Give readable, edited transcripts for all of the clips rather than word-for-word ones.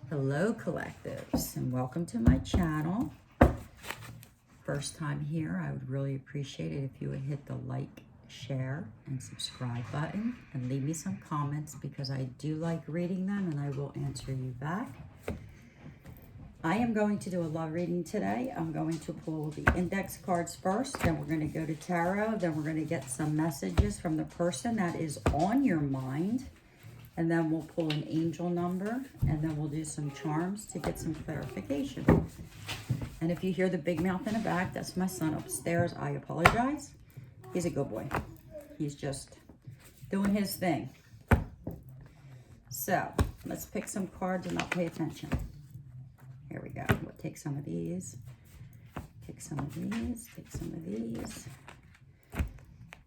Hello collectives, and welcome to my channel. First time here, I would really appreciate it if you would hit the like, share, and subscribe button and leave me some comments because I do like reading them and I will answer you back. I am going to do a love reading today. I'm going to pull the index cards first, then we're going to go to tarot, then we're going to get some messages from the person that is on your mind. And then we'll pull an angel number, and then we'll do some charms to get some clarification. And if you hear the big mouth in the back, that's my son upstairs. I apologize. He's a good boy. He's just doing his thing. So let's pick some cards and I'll pay attention. Here we go. We'll take some of these. Take some of these. Take some of these.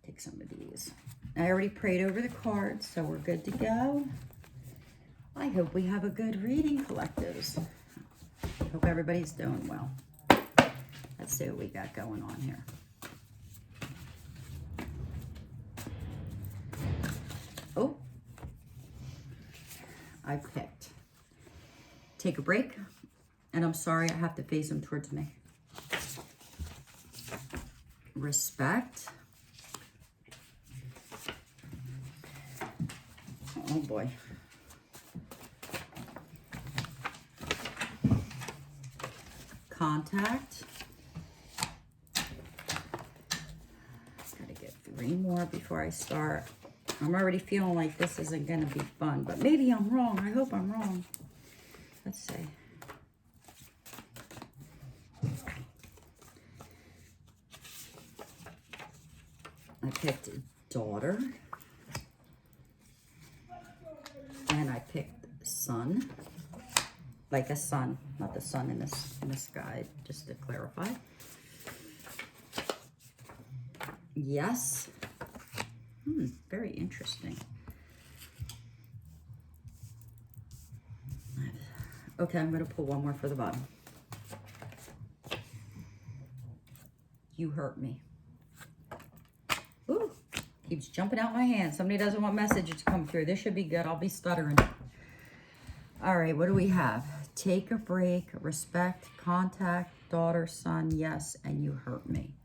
Take some of these. I already prayed over the cards, so we're good to go. I hope we have a good reading, collectives. Hope everybody's doing well. Let's see what we got going on here. Oh, I picked. Take a break, and I'm sorry I have to face them towards me. Respect. Oh boy. Contact. Gotta get 3 more before I start. I'm already feeling like this isn't gonna be fun, but maybe I'm wrong. I hope I'm wrong. Let's see. I picked daughter. And I picked sun, like a sun, not the sun in the sky, just to clarify. Yes. Very interesting. Okay, I'm going to pull one more for the bottom. You hurt me. Ooh. Keeps jumping out my hand. Somebody doesn't want messages to come through. This should be good. I'll be stuttering. All right, what do we have? Take a break, respect, contact, daughter, son, yes, and you hurt me.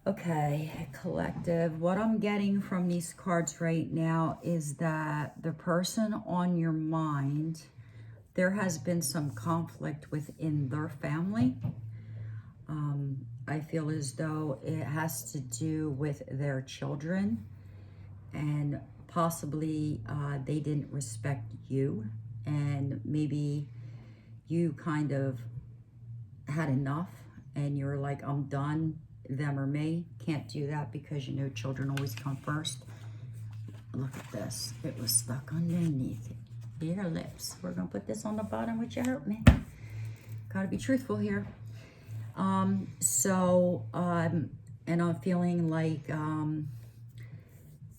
Okay, collective. What I'm getting from these cards right now is that the person on your mind, there has been some conflict within their family. I feel as though it has to do with their children, and possibly they didn't respect you, and maybe you kind of had enough and you're like, I'm done, them or me. Can't do that because you know children always come first. Look at this. It was stuck underneath your lips. We're going to put this on the bottom, which you hurt me. Got to be truthful here. And I'm feeling like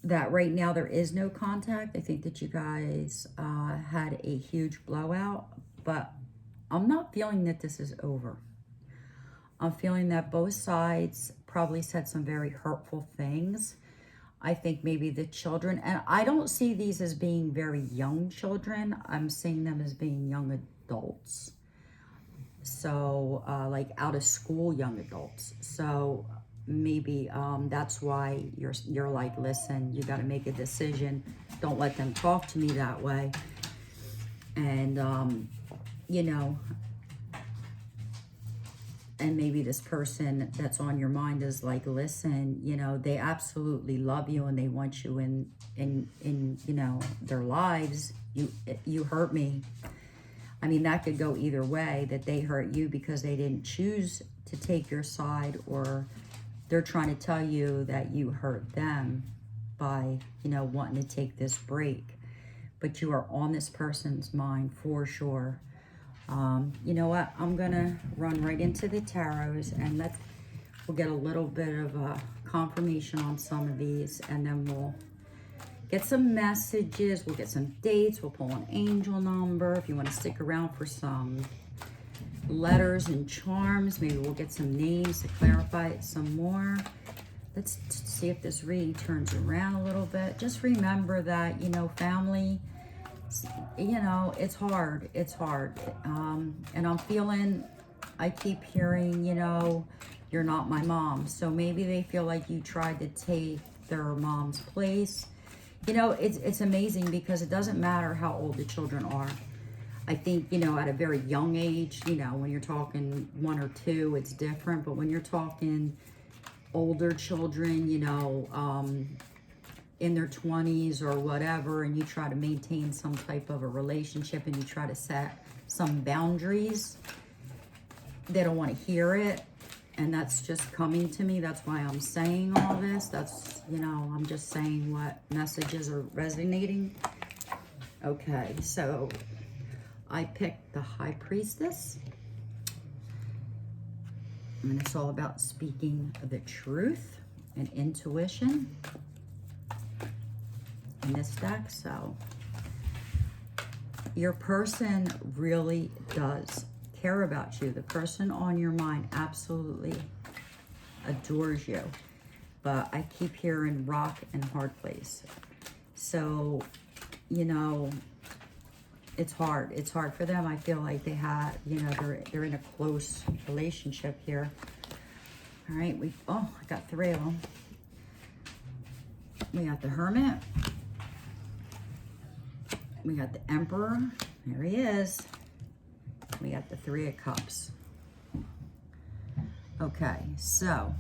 that right now there is no contact. I think that you guys had a huge blowout, but I'm not feeling that this is over. I'm feeling that both sides probably said some very hurtful things. I think maybe the children, and I don't see these as being very young children. I'm seeing them as being young adults. So like out of school young adults. So maybe that's why you're like, listen, you got to make a decision. Don't let them talk to me that way. And you know, and maybe this person that's on your mind is like, listen, you know, they absolutely love you and they want you in you know, their lives. You hurt me. I mean, that could go either way, that they hurt you because they didn't choose to take your side, or they're trying to tell you that you hurt them by, you know, wanting to take this break. But you are on this person's mind for sure. You know what? I'm going to run right into the tarots, and we'll get a little bit of confirmation on some of these, and then we'll get some messages, we'll get some dates, we'll pull an angel number. If you want to stick around for some letters and charms, maybe we'll get some names to clarify it some more. Let's see if this reading turns around a little bit. Just remember that, you know, family you know, it's hard. It's hard. And I'm feeling, I keep hearing, you know, you're not my mom. So maybe they feel like you tried to take their mom's place. You know, it's amazing because it doesn't matter how old the children are. I think, you know, at a very young age, you know, when you're talking 1 or 2, it's different. But when you're talking older children, you know, in their 20s or whatever, and you try to maintain some type of a relationship and you try to set some boundaries, they don't want to hear it. And that's just coming to me. That's why I'm saying all this. That's, you know, I'm just saying what messages are resonating. Okay, so I picked the High Priestess. And it's all about speaking the truth and intuition in this deck. So your person really does care about you. The person on your mind absolutely adores you. But I keep hearing rock and hard place. So, you know, it's hard. It's hard for them. I feel like they have, you know, they're in a close relationship here. All right, I got 3 of them. We got the Hermit. We got the Emperor. There he is. We got the 3 of Cups. Okay, so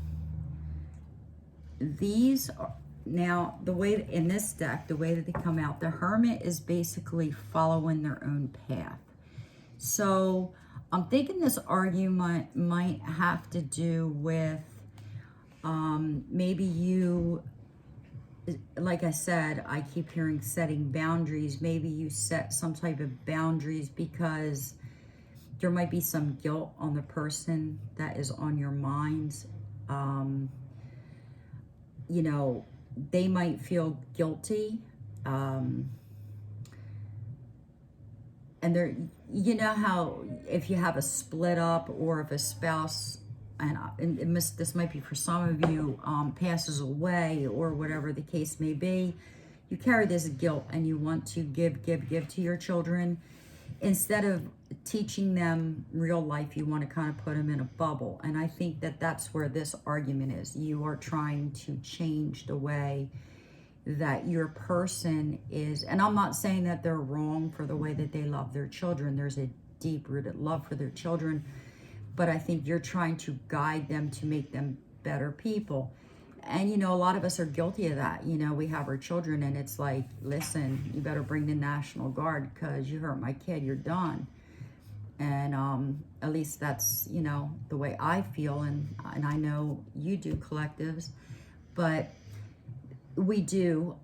these are, now the way in this deck, the way that they come out, the Hermit is basically following their own path. So I'm thinking this argument might have to do with maybe you, like I said, I keep hearing setting boundaries. Maybe you set some type of boundaries because there might be some guilt on the person that is on your mind. You know, they might feel guilty. And they're, you know how if you have a split up or if a spouse, and this might be for some of you, passes away or whatever the case may be, you carry this guilt and you want to give to your children. Instead of teaching them real life, you want to kind of put them in a bubble. And I think that that's where this argument is. You are trying to change the way that your person is, and I'm not saying that they're wrong for the way that they love their children. There's a deep-rooted love for their children, but I think you're trying to guide them to make them better people. And, you know, a lot of us are guilty of that. You know, we have our children and it's like, listen, you better bring the National Guard because you hurt my kid, you're done. And at least that's, you know, the way I feel. And I know you do, collectives. But we do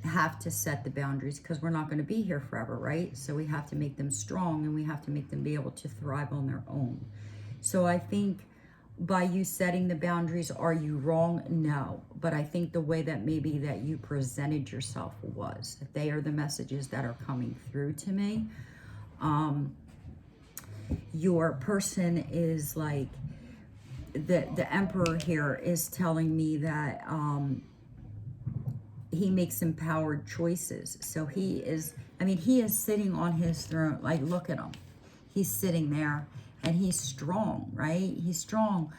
have to set the boundaries because we're not going to be here forever, right? So we have to make them strong and we have to make them be able to thrive on their own. So I think by you setting the boundaries, are you wrong? No. But I think the way that maybe that you presented yourself was, they are the messages that are coming through to me. Your person is like, the Emperor here is telling me that he makes empowered choices. So he is, I mean, he is sitting on his throne. Like, look at him. He's sitting there and he's strong, right? He's strong.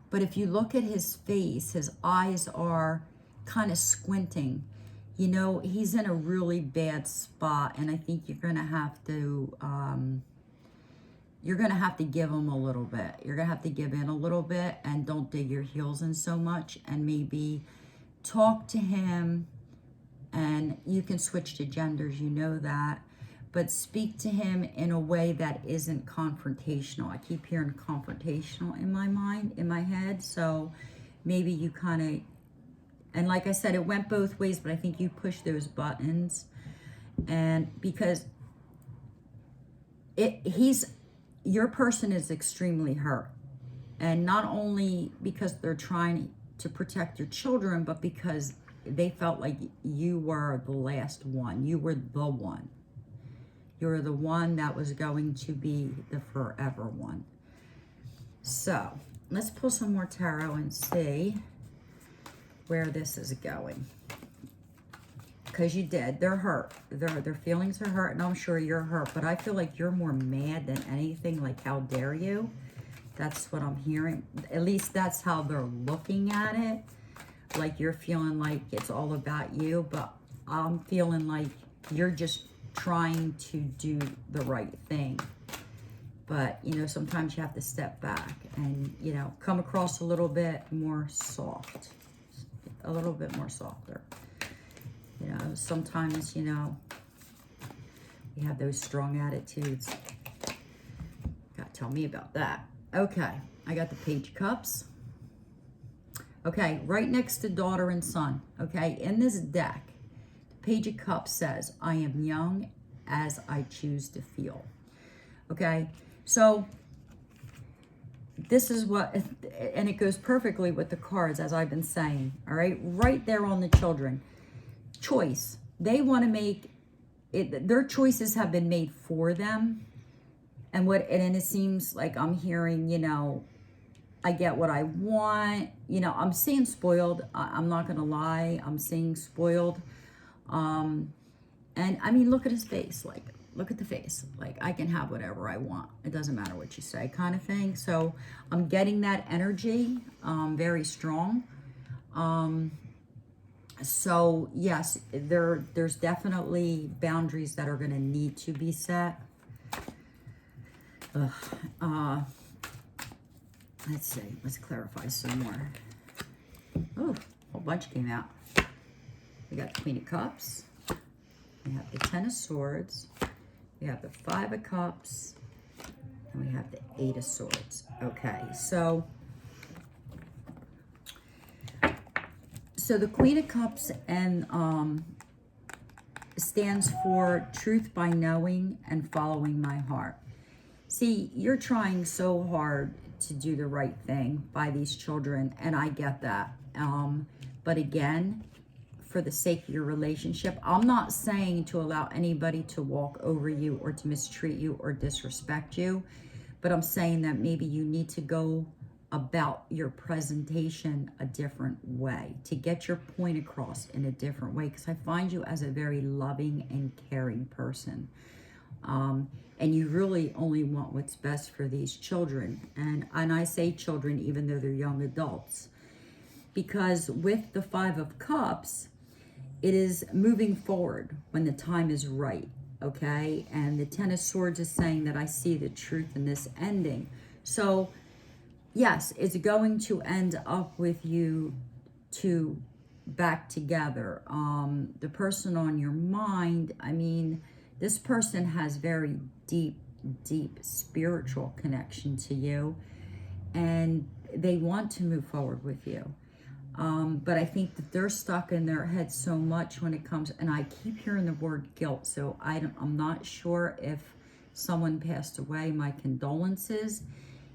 But if you look at his face, his eyes are kind of squinting. You know, he's in a really bad spot. And I think you're going to have to, give him a little bit. You're going to have to give in a little bit and don't dig your heels in so much, and maybe talk to him. And you can switch to genders, you know that, but speak to him in a way that isn't confrontational. I keep hearing confrontational in my mind, in my head. So maybe you kind of, and like I said, it went both ways, but I think you push those buttons. And because your person is extremely hurt. And not only because they're trying to protect your children, but because they felt like you were the last one. You were the one. You were the one that was going to be the forever one. So let's pull some more tarot and see where this is going. because you did. They're hurt. Their feelings are hurt, and I'm sure you're hurt. But I feel like you're more mad than anything. Like, how dare you? That's what I'm hearing. At least that's how they're looking at it. Like, you're feeling like it's all about you. But I'm feeling like you're just trying to do the right thing. But, you know, sometimes you have to step back and, you know, come across a little bit more soft. A little bit more softer. You know, sometimes, you know, we have those strong attitudes. God, tell me about that. Okay, I got the Page of Cups. Okay, right next to daughter and son. Okay, in this deck, the Page of Cups says, I am young as I choose to feel. Okay, so this is what, and it goes perfectly with the cards, as I've been saying. All right, right there on the children. Choice. They want to make it, their choices have been made for them. And it seems like I'm hearing, you know, I get what I want. You know, I'm seeing spoiled. I'm not going to lie. I'm seeing spoiled. And I mean, look at his face. Like, look at the face. Like, I can have whatever I want. It doesn't matter what you say, kind of thing. So I'm getting that energy, very strong. So yes, there's definitely boundaries that are going to need to be set. Let's see. Let's clarify some more. Oh, a whole bunch came out. We got the Queen of Cups. We have the Ten of Swords. We have the Five of Cups. And we have the Eight of Swords. Okay, so the Queen of Cups and stands for truth by knowing and following my heart. See, you're trying so hard to do the right thing by these children, and I get that. But again, for the sake of your relationship, I'm not saying to allow anybody to walk over you or to mistreat you or disrespect you, but I'm saying that maybe you need to go about your presentation a different way, to get your point across in a different way, because I find you as a very loving and caring person. And you really only want what's best for these children. And I say children even though they're young adults. Because with the Five of Cups, it is moving forward when the time is right, okay? And the Ten of Swords is saying that I see the truth in this ending. So, yes, it's going to end up with you two back together. The person on your mind, I mean, this person has very deep spiritual connection to you, and they want to move forward with you. But I think that they're stuck in their head so much when it comes, and I keep hearing the word guilt, so I'm not sure if someone passed away. My condolences.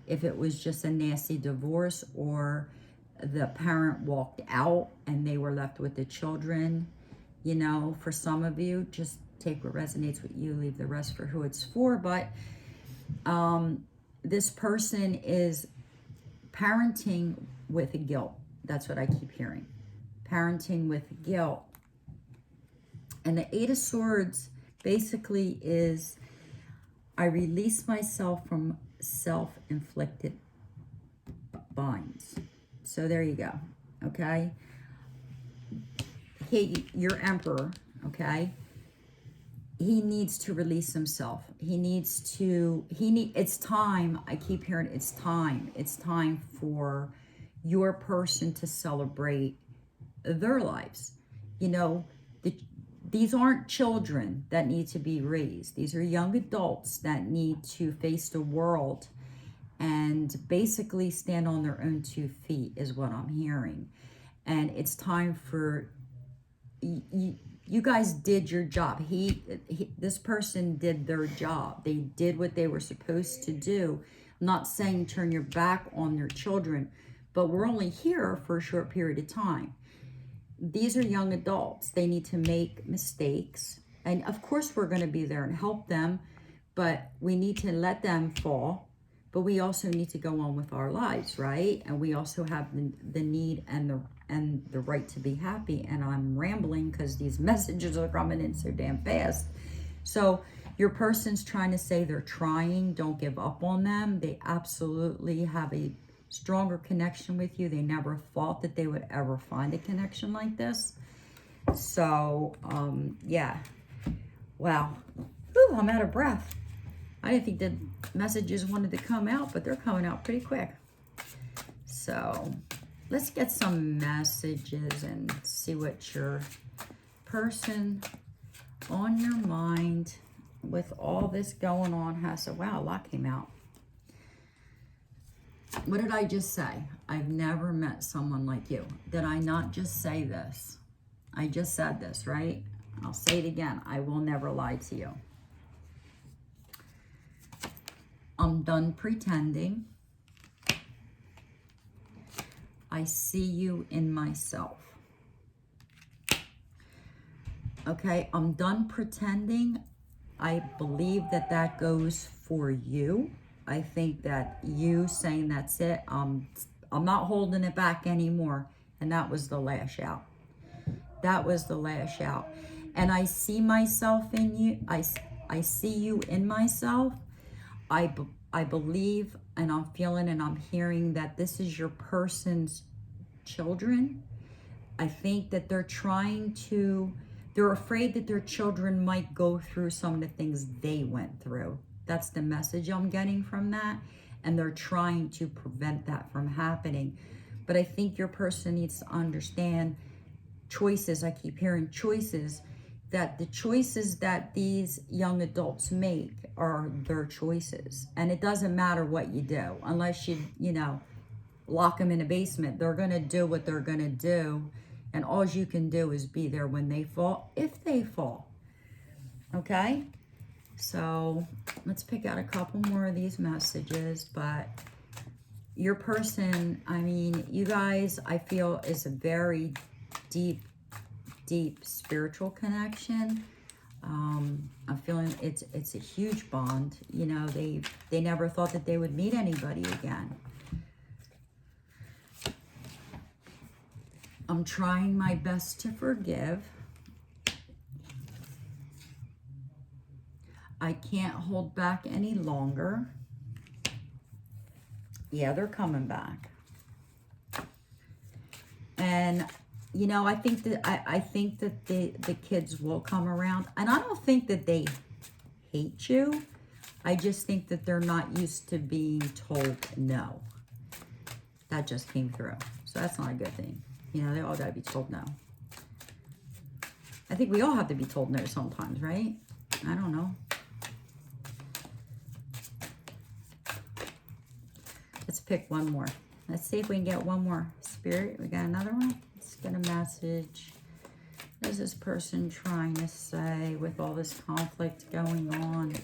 If it was just a nasty divorce, or the parent walked out and they were left with the children, you know, for some of you, just take what resonates with you, leave the rest for who it's for. But this person is parenting with guilt. That's what I keep hearing. Parenting with guilt. And the Eight of Swords basically is, I release myself from self-inflicted binds. So there you go. Okay. Your Emperor, okay, he needs to release himself. It's time. I keep hearing it's time. It's time for your person to celebrate their lives. You know, these aren't children that need to be raised. These are young adults that need to face the world and basically stand on their own 2 feet is what I'm hearing. And it's time for you guys did your job. This person did their job. They did what they were supposed to do. I'm not saying turn your back on their children, but we're only here for a short period of time. These are young adults. They need to make mistakes. And of course we're going to be there and help them, but we need to let them fall. But we also need to go on with our lives, right? And we also have the need and and the right to be happy. And I'm rambling because these messages are coming in so damn fast. So your person's trying to say they're trying. Don't give up on them. They absolutely have a stronger connection with you. They never thought that they would ever find a connection like this. So, yeah. Wow. Whew, I'm out of breath. I didn't think the messages wanted to come out, but they're coming out pretty quick. So, let's get some messages and see what your person on your mind with all this going on has. So, wow, a lot came out. What did I just say? I've never met someone like you. Did I not just say this? I just said this, right? I'll say it again. I will never lie to you. I'm done pretending. I see you in myself. Okay, I'm done pretending. I believe that that goes for you. I think that you saying that's it, I'm not holding it back anymore. And that was the lash out. That was the lash out. And I see myself in you. I see you in myself. I believe and I'm feeling and I'm hearing that this is your person's children. I think that they're afraid that their children might go through some of the things they went through. That's the message I'm getting from that. And they're trying to prevent that from happening. But I think your person needs to understand choices. I keep hearing choices, that the choices that these young adults make are their choices. And it doesn't matter what you do, unless you lock them in a basement. They're going to do what they're going to do. And all you can do is be there when they fall, if they fall. Okay? So let's pick out a couple more of these messages. But your person, I mean, you guys, I feel is a very deep spiritual connection. I'm feeling it's a huge bond. You know, they never thought that they would meet anybody again. I'm trying my best to forgive. I can't hold back any longer. Yeah, they're coming back. And you know, I think that the kids will come around. And I don't think that they hate you. I just think that they're not used to being told no. That just came through. So that's not a good thing. You know, they all got to be told no. I think we all have to be told no sometimes, right? I don't know. Let's pick one more. Let's see if we can get one more. Spirit, we got another one? Let's get a message. What is this person trying to say with all this conflict going on?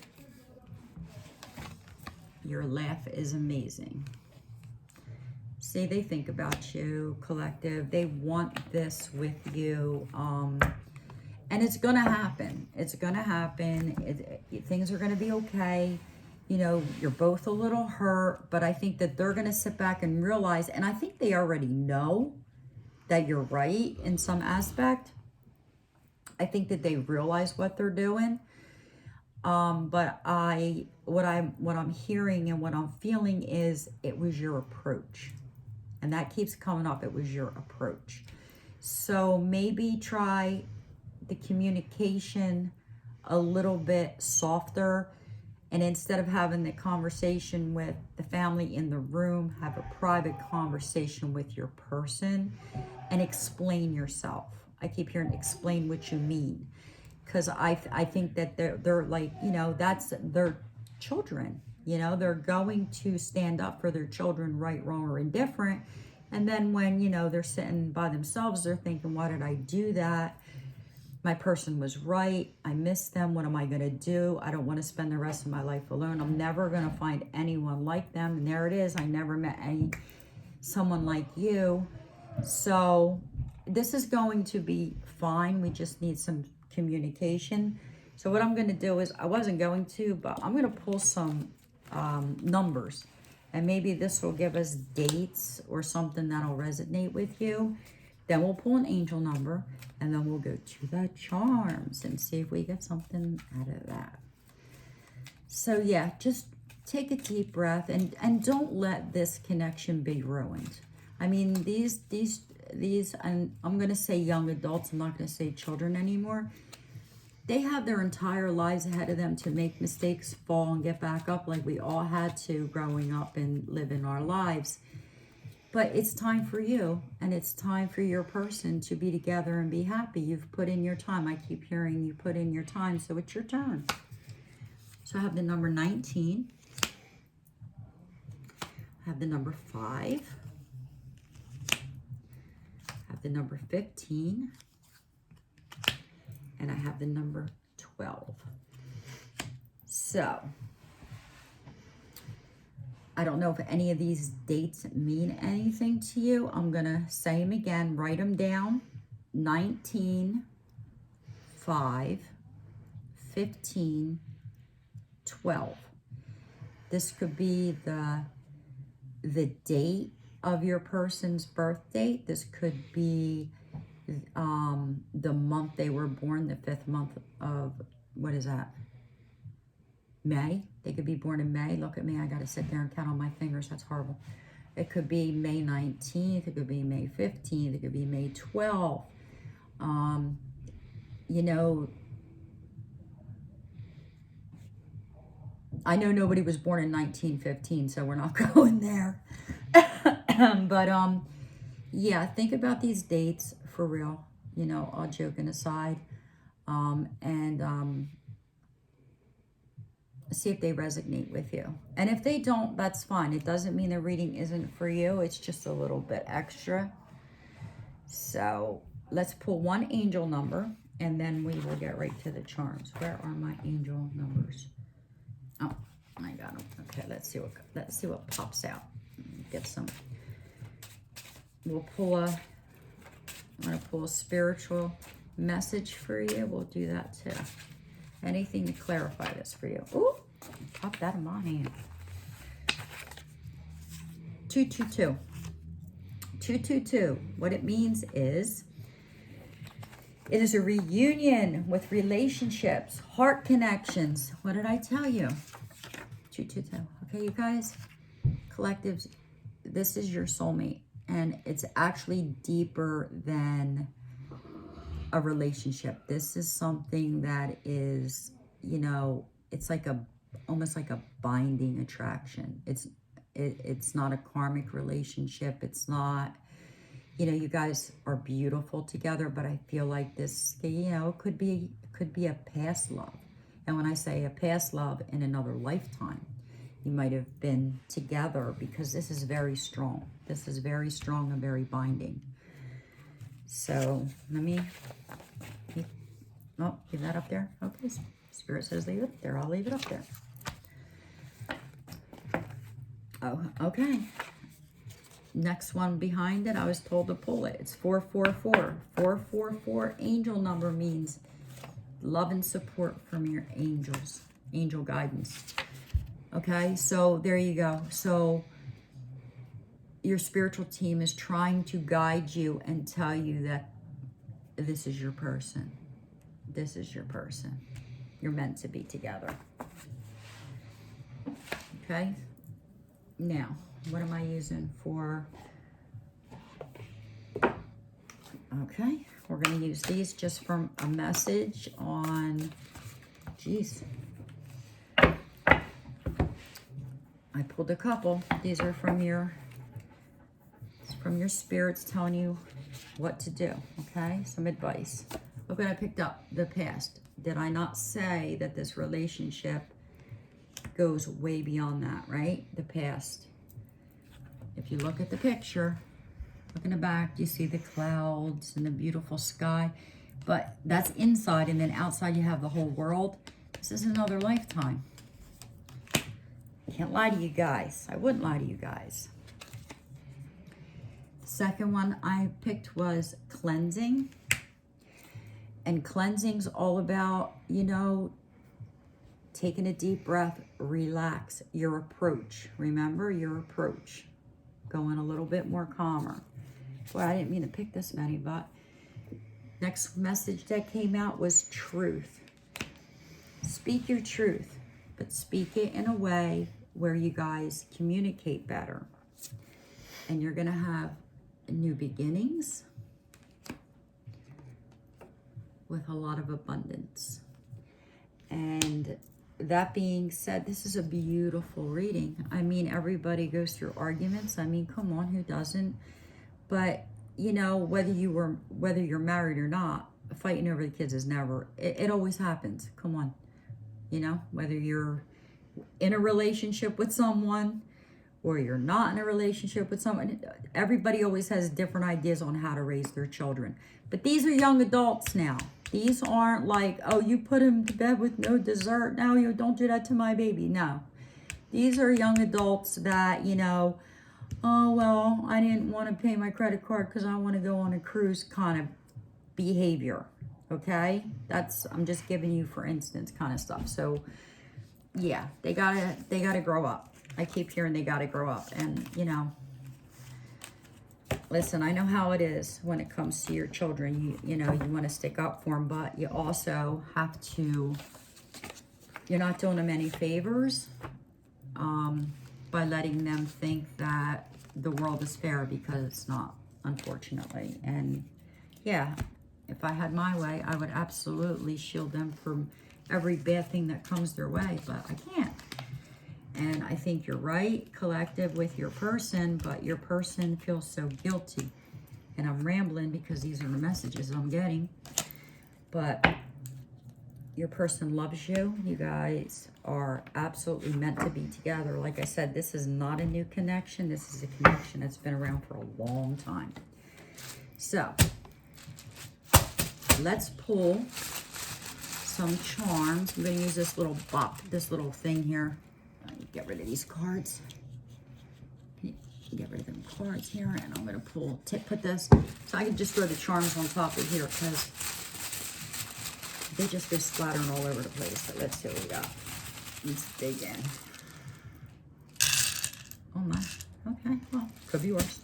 Your laugh is amazing. See, they think about you, collective. They want this with you. And it's going to happen. It's going to happen. Things are going to be okay. You know, you're both a little hurt, but I think that they're going to sit back and realize, and I think they already know that you're right in some aspect. I think that they realize what they're doing. But what I'm hearing and what I'm feeling is it was your approach. And that keeps coming up. It was your approach. So maybe try the communication a little bit softer. And instead of having the conversation with the family in the room, have a private conversation with your person and explain yourself. I keep hearing explain what you mean. Because I think that they're like, you know, that's their children. You know, they're going to stand up for their children, right, wrong, or indifferent. And then when, you know, they're sitting by themselves, they're thinking, why did I do that? My person was right. I miss them. What am I going to do? I don't want to spend the rest of my life alone. I'm never going to find anyone like them. And there it is. I never met someone like you. So this is going to be fine. We just need some communication. So what I'm going to do is, I wasn't going to, but I'm going to pull some numbers. And maybe this will give us dates or something that'll resonate with you. Then we'll pull an angel number, and then we'll go to the charms and see if we get something out of that. So yeah, just take a deep breath and don't let this connection be ruined. I mean, these, and I'm going to say young adults, I'm not going to say children anymore. They have their entire lives ahead of them to make mistakes, fall, and get back up like we all had to growing up and living our lives. But it's time for you, and it's time for your person to be together and be happy. You've put in your time. I keep hearing you put in your time, so it's your turn. So I have the number 19. I have the number 5. I have the number 15. And I have the number 12. So, I don't know if any of these dates mean anything to you. I'm going to say them again. Write them down. 19, 5, 15, 12. This could be the date of your person's birth date. This could be the month they were born, the 5th month of, what is that? May. They could be born in May. Look at me. I got to sit there and count on my fingers. That's horrible. It could be May 19th. It could be May 15th. It could be May 12th. You know, I know nobody was born in 1915, so we're not going there. But, yeah, think about these dates for real, you know, all joking aside, and see if they resonate with you. And if they don't, that's fine. It doesn't mean the reading isn't for you. It's just a little bit extra. So let's pull one angel number, and then we will get right to the charms. Where are my angel numbers? Oh, I got them. Okay, let's see what pops out. Get some. We'll pull I'm going to pull a spiritual message for you. We'll do that too. Anything to clarify this for you. Ooh, pop that in my hand. 222. 222. What it means is, it is a reunion with relationships, heart connections. What did I tell you? 222. Okay, you guys, collectives, this is your soulmate. And it's actually deeper than a relationship. This is something that is, you know, it's like almost like a binding attraction. It's not a karmic relationship. It's not, you know, you guys are beautiful together, but I feel like this, you know, could be a past love. And when I say a past love, in another lifetime, you might have been together, because this is very strong. This is very strong and very binding. So let me, oh, leave that up there. Okay, Spirit says leave it up there. I'll leave it up there. Oh, okay. Next one behind it, I was told to pull it. It's 444. 444 angel number means love and support from your angels, angel guidance. Okay, so there you go. So your spiritual team is trying to guide you and tell you that this is your person. This is your person. You're meant to be together. Okay, now, what am I using for? Okay, we're going to use these just from a message on, geez. I pulled a couple. These are from your spirits telling you what to do, okay? Some advice. Look what I picked up, the past. Did I not say that this relationship goes way beyond that, right? The past. If you look at the picture, look in the back, you see the clouds and the beautiful sky, but that's inside, and then outside you have the whole world. This is another lifetime. Can't lie to you guys. I wouldn't lie to you guys. The second one I picked was cleansing. And cleansing's all about, you know, taking a deep breath, relax your approach. Remember your approach. Going a little bit more calmer. Boy, I didn't mean to pick this many, but next message that came out was truth. Speak your truth, but speak it in a way where you guys communicate better. And you're going to have new beginnings with a lot of abundance. And that being said, this is a beautiful reading. I mean, everybody goes through arguments. I mean, come on, who doesn't? But, you know, whether you're married or not, fighting over the kids is never, it always happens. Come on. You know, whether you're in a relationship with someone or you're not in a relationship with someone, everybody always has different ideas on how to raise their children. But these are young adults now. These aren't like, oh, you put him to bed with no dessert. No, you don't do that to my baby. No. These are young adults that, you know, oh, well, I didn't want to pay my credit card because I want to go on a cruise kind of behavior. Okay? I'm just giving you, for instance, kind of stuff. So, yeah, they gotta grow up. I keep hearing they gotta grow up. And, you know, listen, I know how it is when it comes to your children. You know, you want to stick up for them, but you also have to, you're not doing them any favors by letting them think that the world is fair, because it's not, unfortunately. And yeah, if I had my way, I would absolutely shield them from every bad thing that comes their way, but I can't. And I think you're right, collective, with your person, but your person feels so guilty. And I'm rambling because these are the messages I'm getting. But your person loves you. You guys are absolutely meant to be together. Like I said, this is not a new connection. This is a connection that's been around for a long time. So, let's pull some charms. I'm going to use this little thing here. Get rid of these cards. Get rid of them cards here, and I'm going to put this, so I can just throw the charms on top of here, because they just go splattering all over the place. So let's see what we got. Let's dig in. Oh my. Okay. Well, could be worse.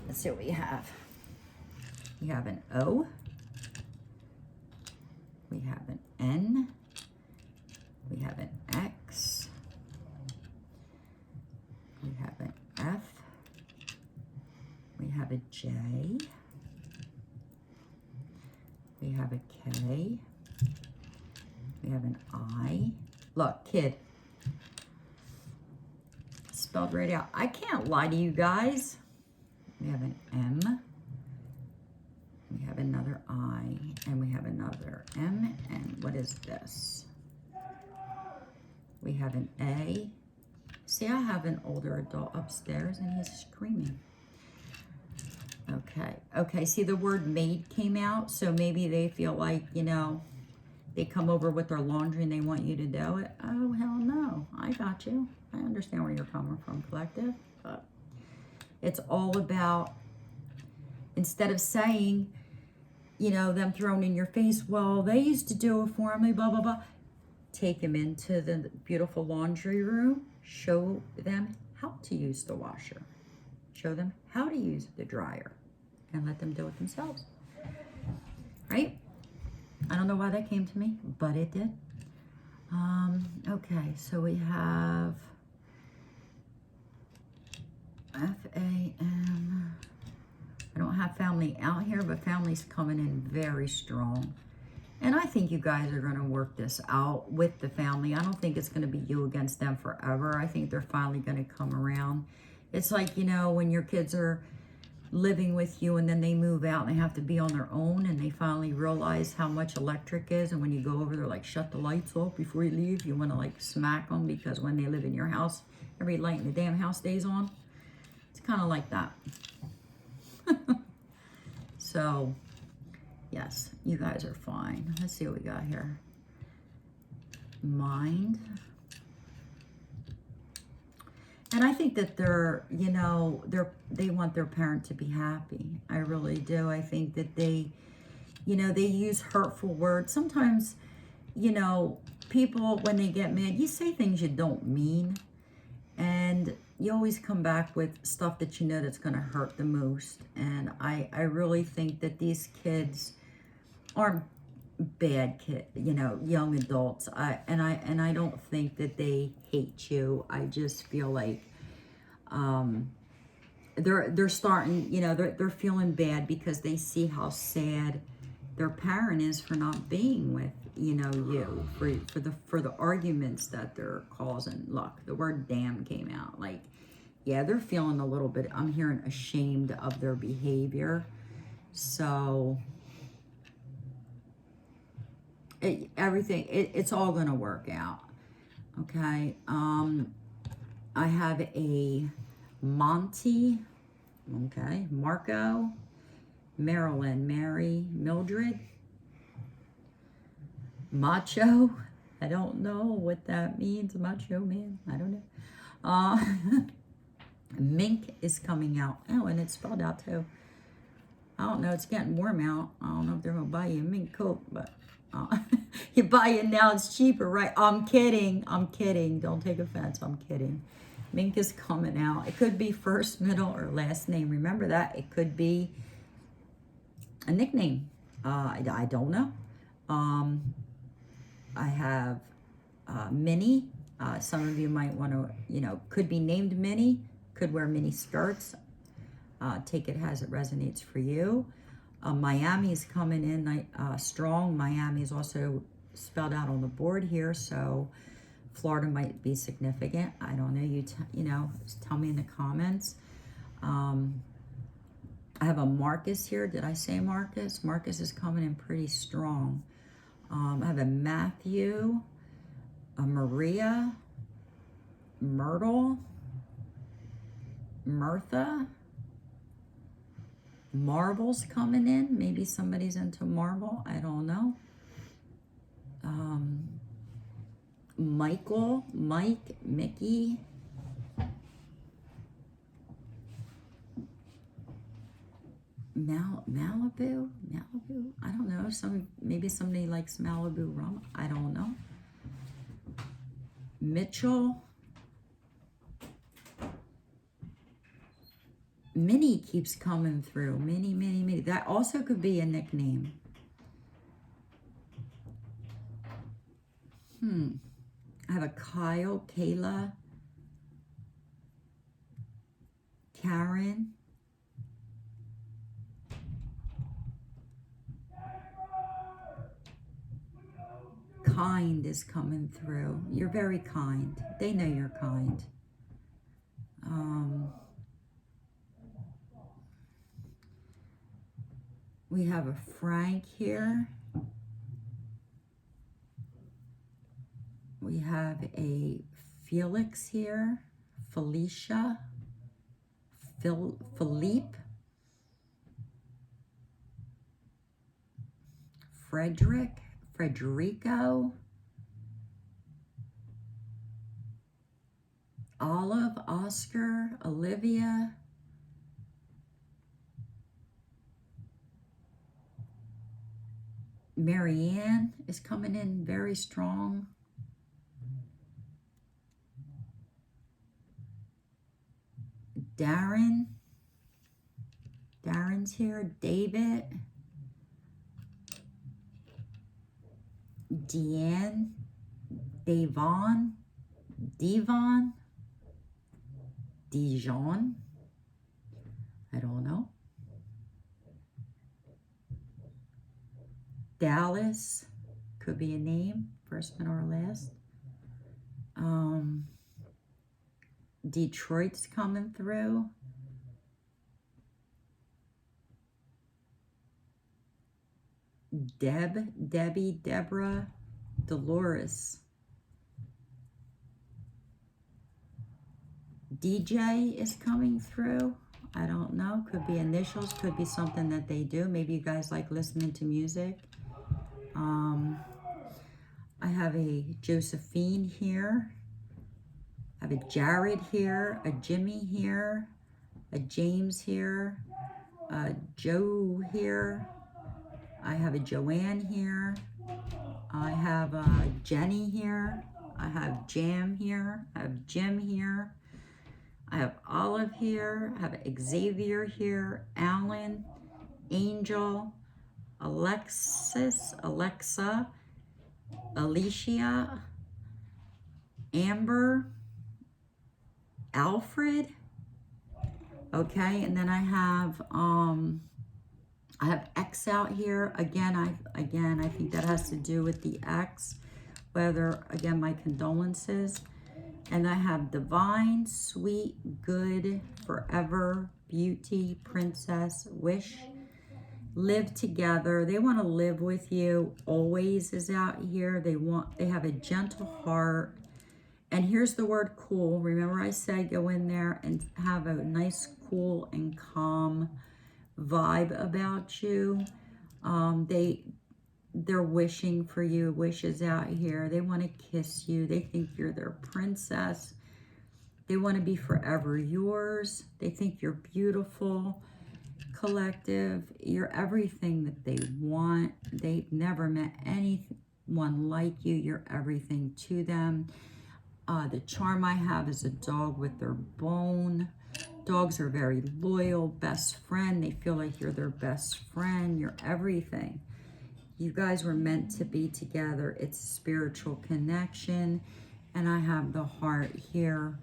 Let's see what we have. We have an O. We have an N. We have an X. We have an F. We have a J. We have a K. We have an I. Look, kid. Spelled right out. I can't lie to you guys. We have an M. We have another I. And we have another M. And what is this? We have an A. See, I have an older adult upstairs and he's screaming. Okay, see, the word maid came out, so maybe they feel like, you know, they come over with their laundry and they want you to do it. Oh, hell no. I got you. I understand where you're coming from, collective. But it's all about, instead of saying, you know, them thrown in your face, well, they used to do it for me, blah, blah, blah. Take them into the beautiful laundry room. Show them how to use the washer. Show them how to use the dryer. And let them do it themselves. Right? I don't know why that came to me, but it did. Okay, so we have F-A-M. I don't have family out here, but family's coming in very strong. And I think you guys are going to work this out with the family. I don't think it's going to be you against them forever. I think they're finally going to come around. It's like, you know, when your kids are living with you and then they move out and they have to be on their own and they finally realize how much electric is. And when you go over, they're like, shut the lights off before you leave. You want to like smack them, because when they live in your house, every light in the damn house stays on. It's kind of like that. So, yes, you guys are fine. Let's see what we got here. Mind. And I think that they're, you know, they want their parent to be happy. I really do. I think that they, you know, they use hurtful words. Sometimes, you know, people, when they get mad, you say things you don't mean. And And you always come back with stuff that you know that's going to hurt the most. And I really think that these kids aren't bad kid, you know, young adults. I don't think that they hate you. I just feel like they're starting, you know, they're feeling bad because they see how sad their parent is for not being with, you know, you, for the arguments that they're causing. Look, the word damn came out. Like, yeah, they're feeling a little bit, I'm hearing, ashamed of their behavior. So it's all gonna work out. Okay. I have a Monty, okay, Marco, Marilyn, Mary, Mildred, Macho. I don't know what that means, Macho Man. I don't know. Mink is coming out. Oh, and it's spelled out too. I don't know. It's getting warm out. I don't know if they're gonna buy you a mink coat, but you buy it now. It's cheaper, right? I'm kidding. I'm kidding. Don't take offense. I'm kidding. Mink is coming out. It could be first, middle, or last name. Remember that. It could be a nickname. I don't know. I have Minnie. Some of you might want to, you know, could be named Minnie. Could wear mini skirts. Take it as it resonates for you. Miami is coming in strong. Miami is also spelled out on the board here, so Florida might be significant. I don't know. You know, just tell me in the comments. I have a Marcus here. Did I say Marcus? Marcus is coming in pretty strong. I have a Matthew, a Maria, Myrtle, Mirtha. Marvel's coming in. Maybe somebody's into Marvel. I don't know. Michael, Mike, Mickey. Malibu. I don't know. Maybe somebody likes Malibu rum. I don't know. Mitchell. Minnie keeps coming through. Minnie. That also could be a nickname. I have a Kyle, Kayla, Karen. Kind is coming through. You're very kind. They know you're kind. We have a Frank here. We have a Felix here. Felicia. Philippe. Frederico. Olive, Oscar, Olivia. Marianne is coming in very strong. Darren's here. David. Deanne. Devon. Dijon. I don't know. Dallas. Could be a name. First, middle, or last. Detroit's coming through. Debbie, Deborah, Dolores. DJ is coming through. I don't know. Could be initials. Could be something that they do. Maybe you guys like listening to music. I have a Josephine here. I have a Jared here. A Jimmy here. A James here. A Joe here. I have a Joanne here. I have a Jenny here. I have Jam here. I have Jim here. I have Olive here. I have Xavier here. Alan, Angel, Alexis, Alexa, Alicia, Amber, Alfred. Okay, and then I have X out here. Again, I think that has to do with the X. Whether, again, my condolences. And I have Divine, Sweet, Good, Forever, Beauty, Princess, Wish, Live Together. They want to live with you. Always is out here. They have a gentle heart. And here's the word cool. Remember I said go in there and have a nice, cool, and calm vibe about you. They're wishing for you. Wishes out here. They want to kiss you. They think you're their princess. They want to be forever yours. They think you're beautiful. Collective, you're everything that they want. They've never met anyone like you. You're everything to them. The charm I have is a dog with their bone. Dogs are very loyal, best friend. They feel like you're their best friend. You're everything. You guys were meant to be together. It's a spiritual connection. And I have the heart here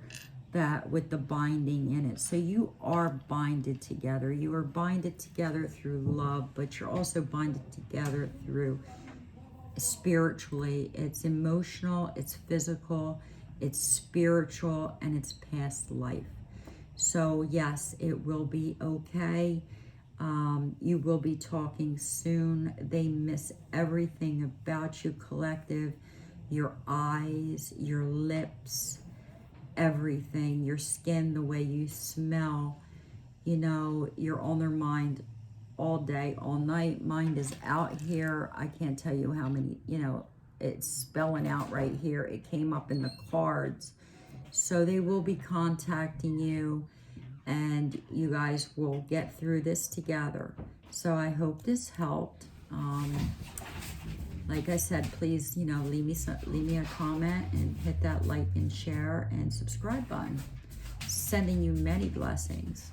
that with the binding in it. So you are binded together. You are binded together through love, but you're also binded together through spiritually. It's emotional, it's physical, it's spiritual, and it's past life. So yes, it will be okay. You will be talking soon. They miss everything about you, collective. Your eyes, your lips, everything, your skin, the way you smell. You know, you're on their mind all day, all night. Mind is out here. I can't tell you how many, you know, it's spelling out right here. It came up in the cards. So they will be contacting you, and you guys will get through this together. So I hope this helped. Like I said, please, you know, leave me a comment and hit that like and share and subscribe button. Sending you many blessings.